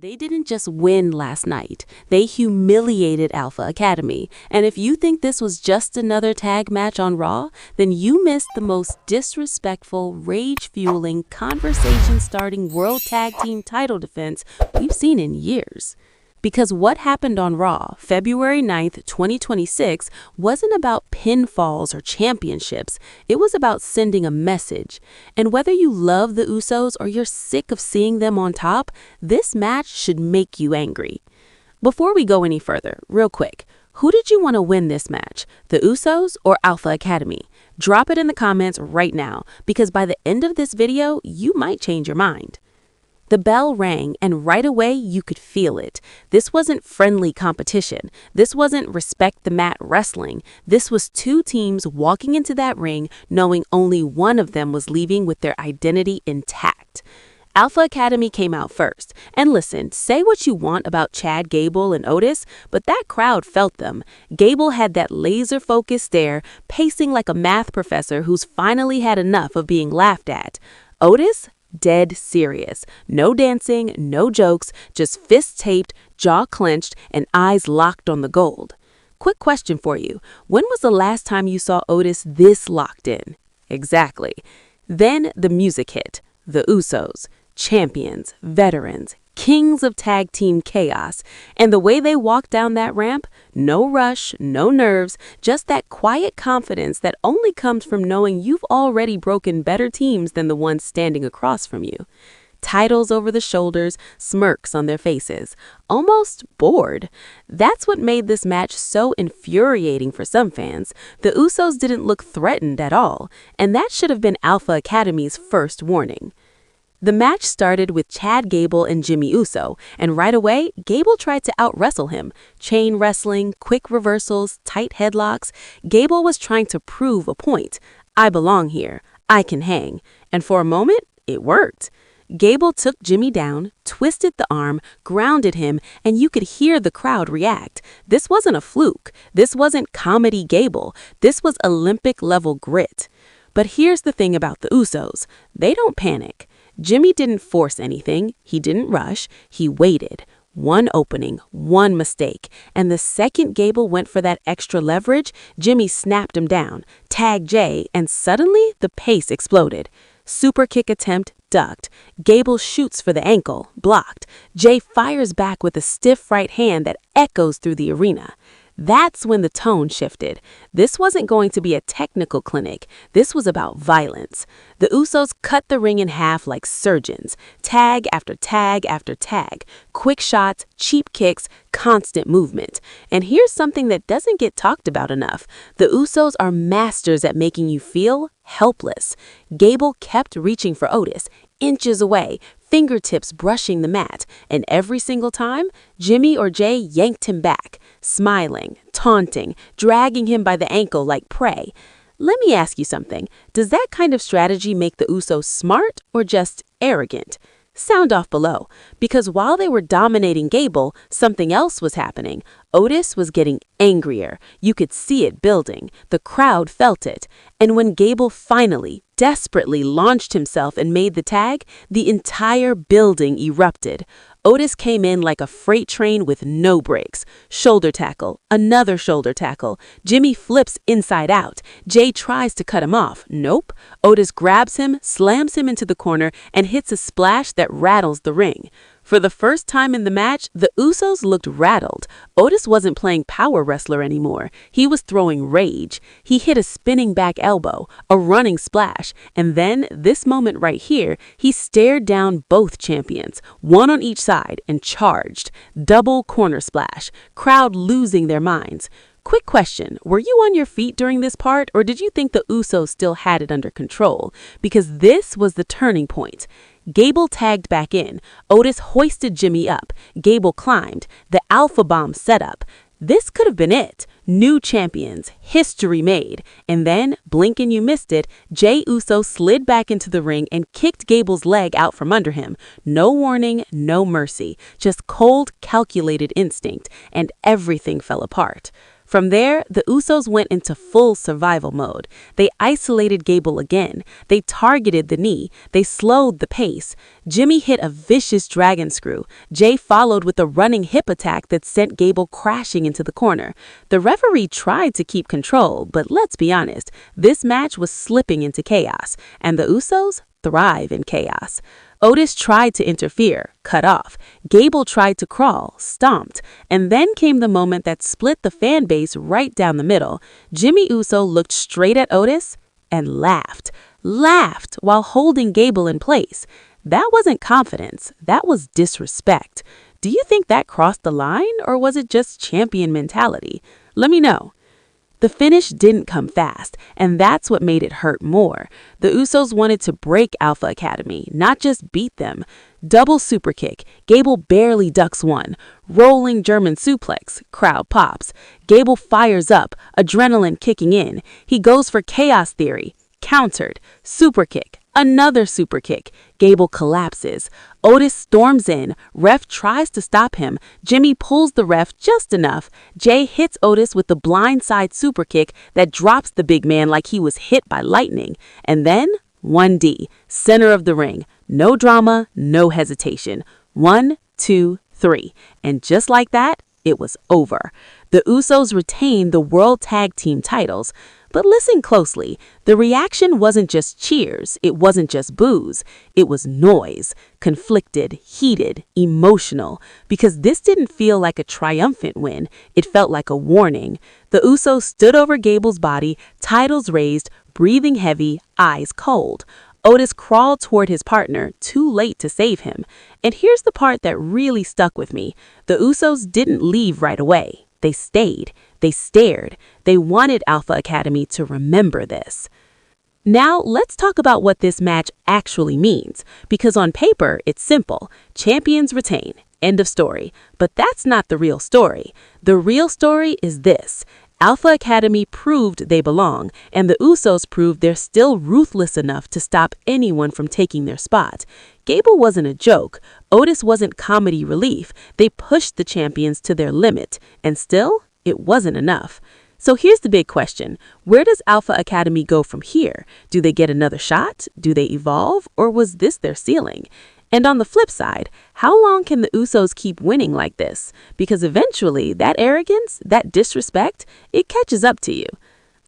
They didn't just win last night, they humiliated Alpha Academy. And if you think this was just another tag match on Raw, then you missed the most disrespectful, rage-fueling, conversation-starting World Tag Team title defense we've seen in years. Because what happened on Raw, February 9th, 2026, wasn't about pinfalls or championships. It was about sending a message. And whether you love the Usos or you're sick of seeing them on top, this match should make you angry. Before we go any further, real quick, who did you want to win this match, the Usos or Alpha Academy? Drop it in the comments right now, because by the end of this video, you might change your mind. The bell rang, and right away you could feel it. This wasn't friendly competition. This wasn't respect the mat wrestling. This was two teams walking into that ring knowing only one of them was leaving with their identity intact. Alpha Academy came out first. And listen, say what you want about Chad Gable and Otis, but that crowd felt them. Gable had that laser-focused stare, pacing like a math professor who's finally had enough of being laughed at. Otis? Dead serious. No dancing, no jokes, just fists taped, jaw clenched, and eyes locked on the gold. Quick question for you. When was the last time you saw Otis this locked in? Exactly. Then the music hit. The Usos. Champions, veterans, kings of tag team chaos. And the way they walked down that ramp, no rush, no nerves, just that quiet confidence that only comes from knowing you've already broken better teams than the ones standing across from you. Titles over the shoulders, smirks on their faces, almost bored. That's what made this match so infuriating for some fans. The Usos didn't look threatened at all, and that should have been Alpha Academy's first warning. The match started with Chad Gable and Jimmy Uso, and right away, Gable tried to out-wrestle him. Chain wrestling, quick reversals, tight headlocks. Gable was trying to prove a point. I belong here. I can hang. And for a moment, it worked. Gable took Jimmy down, twisted the arm, grounded him, and you could hear the crowd react. This wasn't a fluke. This wasn't comedy Gable. This was Olympic-level grit. But here's the thing about the Usos. They don't panic. Jimmy didn't force anything. He didn't rush. He waited. One opening, one mistake. And the second Gable went for that extra leverage, Jimmy snapped him down, tagged Jay, and suddenly the pace exploded. Super kick attempt, ducked. Gable shoots for the ankle, blocked. Jay fires back with a stiff right hand that echoes through the arena. That's when the tone shifted. This wasn't going to be a technical clinic. This was about violence. The Usos cut the ring in half like surgeons. Tag after tag after tag. Quick shots, cheap kicks, constant movement. And here's something that doesn't get talked about enough. The Usos are masters at making you feel helpless. Gable kept reaching for Otis, inches away, fingertips brushing the mat, and every single time, Jimmy or Jay yanked him back, smiling, taunting, dragging him by the ankle like prey. Let me ask you something. Does that kind of strategy make the Usos smart or just arrogant? Sound off below, because while they were dominating Gable, something else was happening. Otis was getting angrier. You could see it building. The crowd felt it. And when Gable finally, desperately launched himself and made the tag, the entire building erupted. Otis came in like a freight train with no brakes. Shoulder tackle, another shoulder tackle. Jimmy flips inside out. Jay tries to cut him off. Nope. Otis grabs him, slams him into the corner, and hits a splash that rattles the ring. For the first time in the match, the Usos looked rattled. Otis wasn't playing power wrestler anymore. He was throwing rage. He hit a spinning back elbow, a running splash, and then, this moment right here, he stared down both champions, one on each side, and charged. Double corner splash. Crowd losing their minds. Quick question, were you on your feet during this part, or did you think the Usos still had it under control? Because this was the turning point. Gable tagged back in. Otis hoisted Jimmy up. Gable climbed. The Alpha Bomb set up. This could have been it. New champions. History made. And then, blink and you missed it, Jey Uso slid back into the ring and kicked Gable's leg out from under him. No warning, no mercy. Just cold, calculated instinct. And everything fell apart. From there, the Usos went into full survival mode. They isolated Gable again. They targeted the knee. They slowed the pace. Jimmy hit a vicious dragon screw. Jay followed with a running hip attack that sent Gable crashing into the corner. The referee tried to keep control, but let's be honest, this match was slipping into chaos, and the Usos thrive in chaos. Otis tried to interfere, cut off. Gable tried to crawl, stomped. And then came the moment that split the fan base right down the middle. Jimmy Uso looked straight at Otis and laughed. Laughed while holding Gable in place. That wasn't confidence. That was disrespect. Do you think that crossed the line, or was it just champion mentality? Let me know. The finish didn't come fast, and that's what made it hurt more. The Usos wanted to break Alpha Academy, not just beat them. Double super kick. Gable barely ducks one. Rolling German suplex. Crowd pops. Gable fires up, adrenaline kicking in. He goes for chaos theory. Countered. Super kick. Another super kick. Gable collapses. Otis storms in. Ref tries to stop him. Jimmy pulls the ref just enough. Jay hits Otis with the blindside super kick that drops the big man like he was hit by lightning. And then 1D, center of the ring. No drama, no hesitation. 1, 2, 3. And just like that, it was over. The Usos retained the World Tag Team titles. But listen closely, the reaction wasn't just cheers, it wasn't just boos, it was noise, conflicted, heated, emotional, because this didn't feel like a triumphant win, it felt like a warning. The Usos stood over Gable's body, titles raised, breathing heavy, eyes cold. Otis crawled toward his partner, too late to save him. And here's the part that really stuck with me. The Usos didn't leave right away. They stayed. They stared. They wanted Alpha Academy to remember this. Now, let's talk about what this match actually means, because on paper, it's simple. Champions retain. End of story. But that's not the real story. The real story is this. Alpha Academy proved they belong, and the Usos proved they're still ruthless enough to stop anyone from taking their spot. Gable wasn't a joke. Otis wasn't comedy relief. They pushed the champions to their limit, and still, it wasn't enough. So here's the big question. Where does Alpha Academy go from here? Do they get another shot? Do they evolve? Or was this their ceiling? And on the flip side, how long can the Usos keep winning like this? Because eventually, that arrogance, that disrespect, it catches up to you.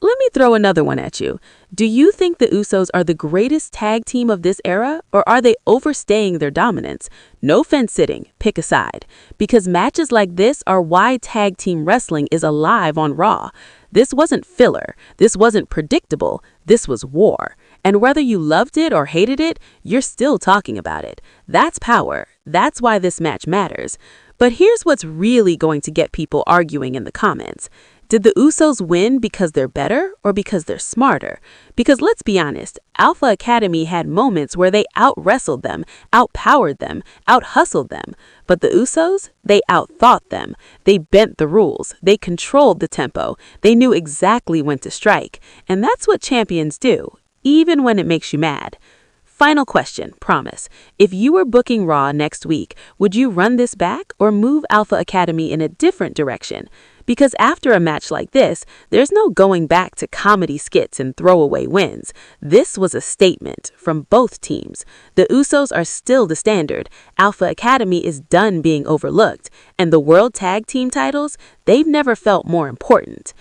Let me throw another one at you. Do you think the Usos are the greatest tag team of this era, or are they overstaying their dominance? No fence sitting, pick a side. Because matches like this are why tag team wrestling is alive on Raw. This wasn't filler. This wasn't predictable. This was war. And whether you loved it or hated it, you're still talking about it. That's power. That's why this match matters. But here's what's really going to get people arguing in the comments. Did the Usos win because they're better or because they're smarter? Because let's be honest, Alpha Academy had moments where they out-wrestled them, out-powered them, out-hustled them. But the Usos, they out-thought them. They bent the rules. They controlled the tempo. They knew exactly when to strike. And that's what champions do, even when it makes you mad. Final question, promise. If you were booking Raw next week, would you run this back or move Alpha Academy in a different direction? Because after a match like this, there's no going back to comedy skits and throwaway wins. This was a statement from both teams. The Usos are still the standard. Alpha Academy is done being overlooked. And the World Tag Team titles, they've never felt more important.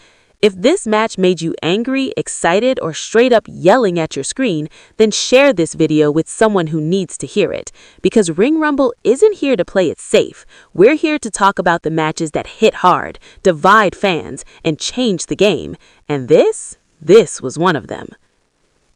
If this match made you angry, excited, or straight up yelling at your screen, then share this video with someone who needs to hear it. Because Ring Rumble isn't here to play it safe. We're here to talk about the matches that hit hard, divide fans, and change the game. And this was one of them.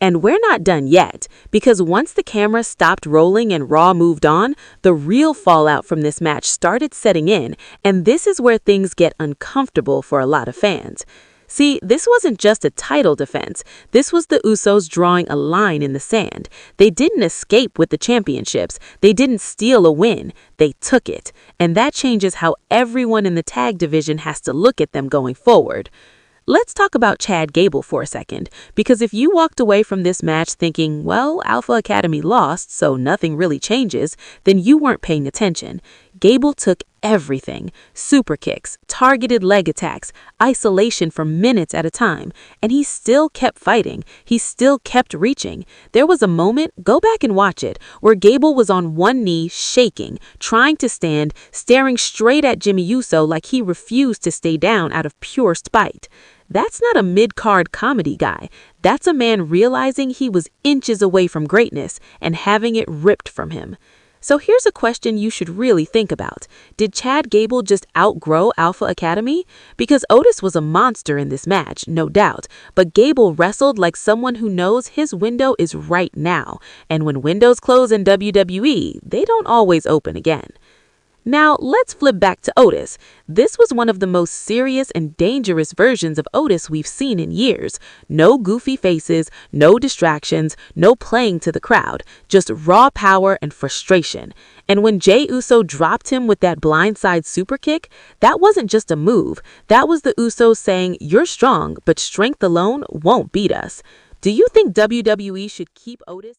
And we're not done yet, because once the camera stopped rolling and Raw moved on, the real fallout from this match started setting in, and this is where things get uncomfortable for a lot of fans. See, this wasn't just a title defense. This was the Usos drawing a line in the sand. They didn't escape with the championships. They didn't steal a win. They took it. And that changes how everyone in the tag division has to look at them going forward. Let's talk about Chad Gable for a second, because if you walked away from this match thinking, well, Alpha Academy lost, so nothing really changes, then you weren't paying attention. Gable took everything: super kicks, targeted leg attacks, isolation for minutes at a time, and he still kept fighting. He still kept reaching. There was a moment, go back and watch it, where Gable was on one knee, shaking, trying to stand, staring straight at Jimmy Uso like he refused to stay down out of pure spite. That's not a mid-card comedy guy. That's a man realizing he was inches away from greatness and having it ripped from him. So here's a question you should really think about. Did Chad Gable just outgrow Alpha Academy? Because Otis was a monster in this match, no doubt, but Gable wrestled like someone who knows his window is right now. And when windows close in WWE, they don't always open again. Now, let's flip back to Otis. This was one of the most serious and dangerous versions of Otis we've seen in years. No goofy faces, no distractions, no playing to the crowd, just raw power and frustration. And when Jey Uso dropped him with that blindside super kick, that wasn't just a move. That was the Usos saying, "You're strong, but strength alone won't beat us." Do you think WWE should keep Otis?